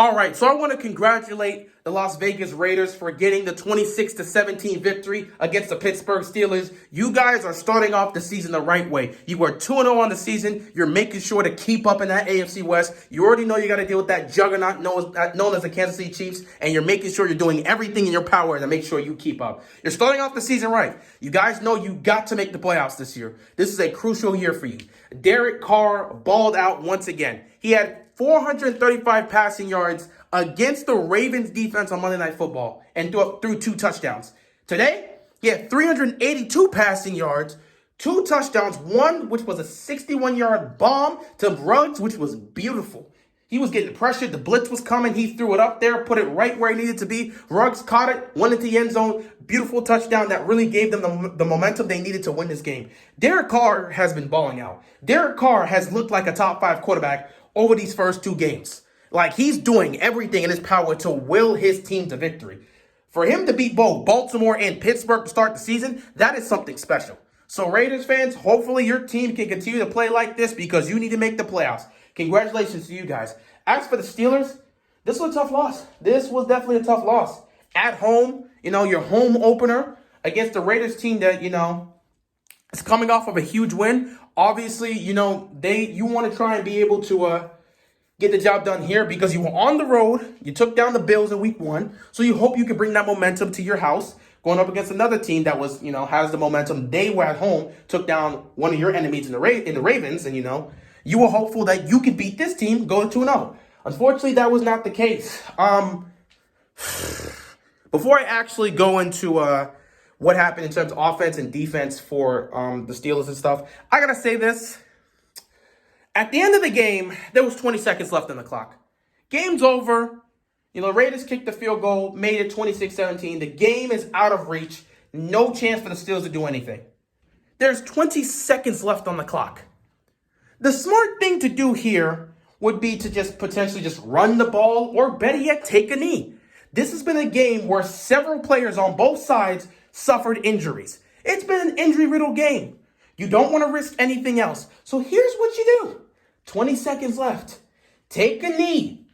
All right, so I want to congratulate the Las Vegas Raiders for getting the 26-17 victory against the Pittsburgh Steelers. You guys are starting off the season the right way. You are 2-0 on the season. You're making sure to keep up in that AFC West. You already know you got to deal with that juggernaut known as the Kansas City Chiefs, and you're making sure you're doing everything in your power to make sure you keep up. You're starting off the season right. You guys know you got to make the playoffs this year. This is a crucial year for you. Derek Carr balled out once again. He had 435 passing yards against the Ravens defense on Monday Night Football and threw 2 touchdowns. Today, he had 382 passing yards, 2 touchdowns, one which was a 61-yard bomb to Ruggs, which was beautiful. He was getting pressured. The blitz was coming. He threw it up there, put it right where it needed to be. Ruggs caught it, went into the end zone. Beautiful touchdown that really gave them the momentum they needed to win this game. Derek Carr has been balling out. Derek Carr has looked like a top 5 quarterback over these first 2 games. Like, he's doing everything in his power to will his team to victory. For him to beat both Baltimore and Pittsburgh to start the season, that is something special. So Raiders fans, hopefully your team can continue to play like this because you need to make the playoffs. Congratulations to you guys. As for the Steelers, this was a tough loss. This was definitely a tough loss. At home, your home opener against the Raiders team that, is coming off of a huge win. Obviously, you want to try and be able to get the job done here because you were on the road. You took down the Bills in week 1. So you hope you can bring that momentum to your house going up against another team that was, has the momentum. They were at home, took down one of your enemies in the Ravens. And, you were hopeful that you could beat this team, go 2-0. Unfortunately, that was not the case. Before I actually go into what happened in terms of offense and defense for the Steelers and stuff, I got to say this. At the end of the game, there was 20 seconds left on the clock. Game's over. Raiders kicked the field goal, made it 26-17. The game is out of reach. No chance for the Steelers to do anything. There's 20 seconds left on the clock. The smart thing to do here would be to just potentially just run the ball or better yet, take a knee. This has been a game where several players on both sides suffered injuries. It's been an injury-riddled game. You don't want to risk anything else. So here's what you do. 20 seconds left. Take a knee.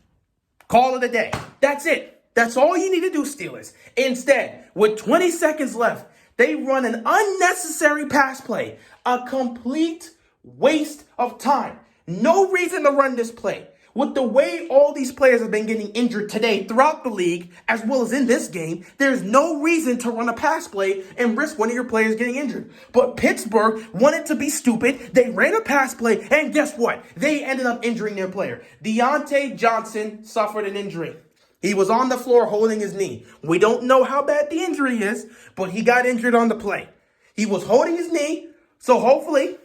Call it a day. That's it. That's all you need to do, Steelers. Instead, with 20 seconds left, they run an unnecessary pass play. A complete waste of time. No reason to run this play. With the way all these players have been getting injured today throughout the league, as well as in this game, there's no reason to run a pass play and risk one of your players getting injured. But Pittsburgh wanted to be stupid. They ran a pass play, and guess what? They ended up injuring their player. Deontay Johnson suffered an injury. He was on the floor holding his knee. We don't know how bad the injury is, but he got injured on the play. He was holding his knee, so hopefully,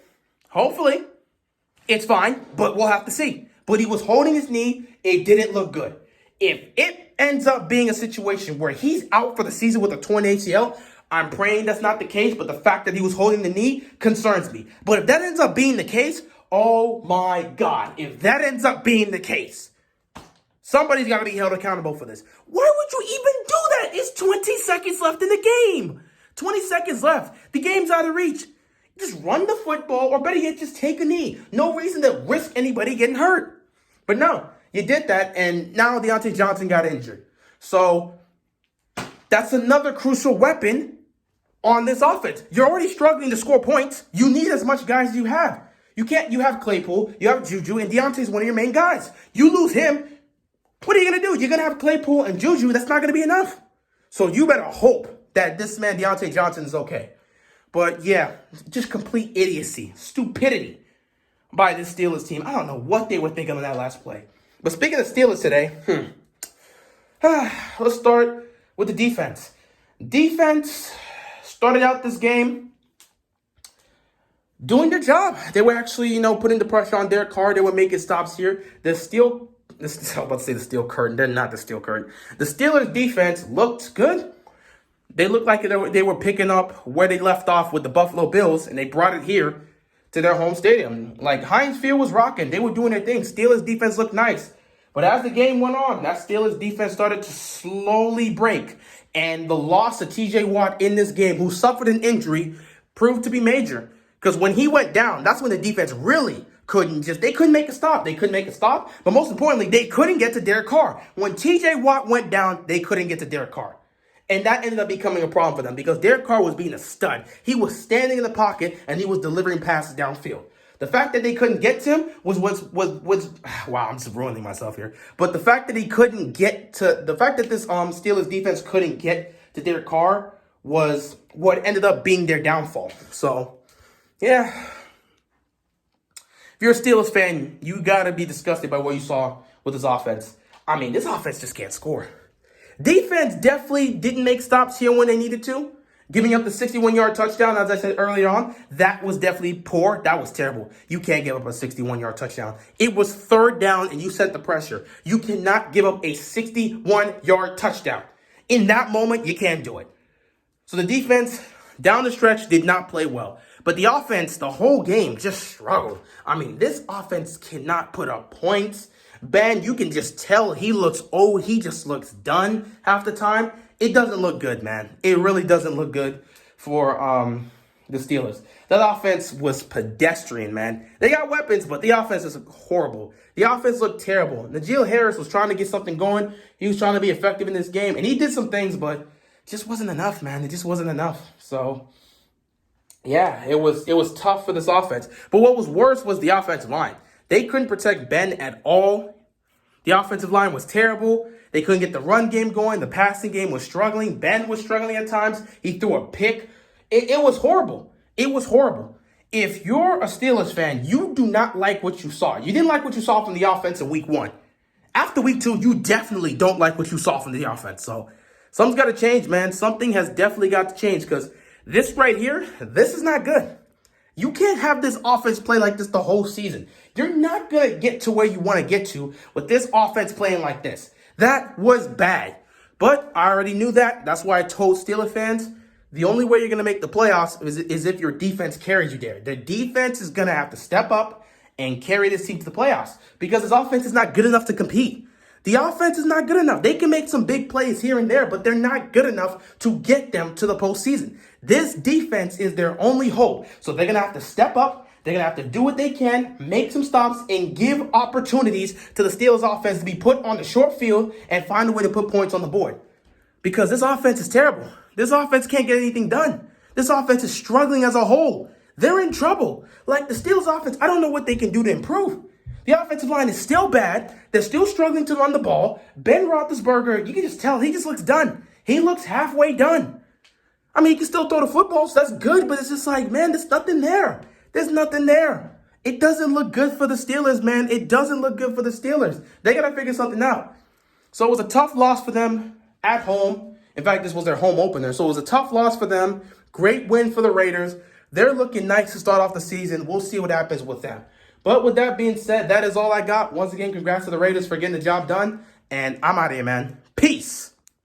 it's fine, but we'll have to see. But he was holding his knee. It didn't look good. If it ends up being a situation where he's out for the season with a torn ACL, I'm praying that's not the case, but the fact that he was holding the knee concerns me. But if that ends up being the case, oh my God, if that ends up being the case, somebody's got to be held accountable for this. Why would you even do that? It's 20 seconds left in the game. 20 seconds left. The game's out of reach. Just run the football, or better yet, just take a knee. No reason to risk anybody getting hurt. But no, you did that, and now Deontay Johnson got injured. So that's another crucial weapon on this offense. You're already struggling to score points. You need as much guys as you have. You have Claypool, you have Juju, and Deontay's one of your main guys. You lose him, what are you going to do? You're going to have Claypool and Juju. That's not going to be enough. So you better hope that this man, Deontay Johnson, is okay. But yeah, just complete idiocy, stupidity by this Steelers team. I don't know what they were thinking on that last play. But speaking of Steelers today, let's start with the defense. Defense started out this game doing their job. They were actually, putting the pressure on Derek Carr. They were making stops here. I was about to say the steel curtain. They're not the steel curtain. The Steelers defense looked good. They looked like they were picking up where they left off with the Buffalo Bills, and they brought it here to their home stadium. Like, Heinz Field was rocking. They were doing their thing. Steelers defense looked nice. But as the game went on, that Steelers defense started to slowly break. And the loss of TJ Watt in this game, who suffered an injury, proved to be major. Because when he went down, that's when the defense really they couldn't make a stop. They couldn't make a stop. But most importantly, they couldn't get to Derek Carr. When TJ Watt went down, they couldn't get to Derek Carr. And that ended up becoming a problem for them because Derek Carr was being a stud. He was standing in the pocket and he was delivering passes downfield. The fact that they couldn't get to him was wow, I'm just ruining myself here. But the fact that this Steelers defense couldn't get to Derek Carr was what ended up being their downfall. So, yeah. If you're a Steelers fan, you gotta be disgusted by what you saw with this offense. I mean, this offense just can't score. Defense definitely didn't make stops here when they needed to. Giving up the 61-yard touchdown, as I said earlier on, that was definitely poor. That was terrible. You can't give up a 61-yard touchdown. It was third down, and you sent the pressure. You cannot give up a 61-yard touchdown. In that moment, you can't do it. So the defense, down the stretch, did not play well. But the offense, the whole game, just struggled. I mean, this offense cannot put up points. Ben, you can just tell he looks old. He just looks done half the time. It doesn't look good, man. It really doesn't look good for the Steelers. That offense was pedestrian, man. They got weapons, but the offense is horrible. The offense looked terrible. Najee Harris was trying to get something going. He was trying to be effective in this game, and he did some things, but it just wasn't enough, man. It just wasn't enough. So, yeah, it was tough for this offense. But what was worse was the offensive line. They couldn't protect Ben at all. The offensive line was terrible. They couldn't get the run game going. The passing game was struggling. Ben was struggling at times. He threw a pick. It was horrible. It was horrible. If you're a Steelers fan, you do not like what you saw. You didn't like what you saw from the offense in week 1. After week 2, you definitely don't like what you saw from the offense. So something's got to change, man. Something has definitely got to change because this right here, this is not good. You can't have this offense play like this the whole season. You're not going to get to where you want to get to with this offense playing like this. That was bad. But I already knew that. That's why I told Steelers fans, the only way you're going to make the playoffs is if your defense carries you there. The defense is going to have to step up and carry this team to the playoffs because this offense is not good enough to compete. The offense is not good enough. They can make some big plays here and there, but they're not good enough to get them to the postseason. This defense is their only hope. So they're going to have to step up. They're going to have to do what they can, make some stops, and give opportunities to the Steelers offense to be put on the short field and find a way to put points on the board. Because this offense is terrible. This offense can't get anything done. This offense is struggling as a whole. They're in trouble. Like the Steelers offense, I don't know what they can do to improve. The offensive line is still bad. They're still struggling to run the ball. Ben Roethlisberger, you can just tell he just looks done. He looks halfway done. I mean, he can still throw the football, so that's good, but it's just like, man, there's nothing there. There's nothing there. It doesn't look good for the Steelers, man. It doesn't look good for the Steelers. They got to figure something out. So it was a tough loss for them at home. In fact, this was their home opener. So it was a tough loss for them. Great win for the Raiders. They're looking nice to start off the season. We'll see what happens with them. But with that being said, that is all I got. Once again, congrats to the Raiders for getting the job done. And I'm out of here, man. Peace.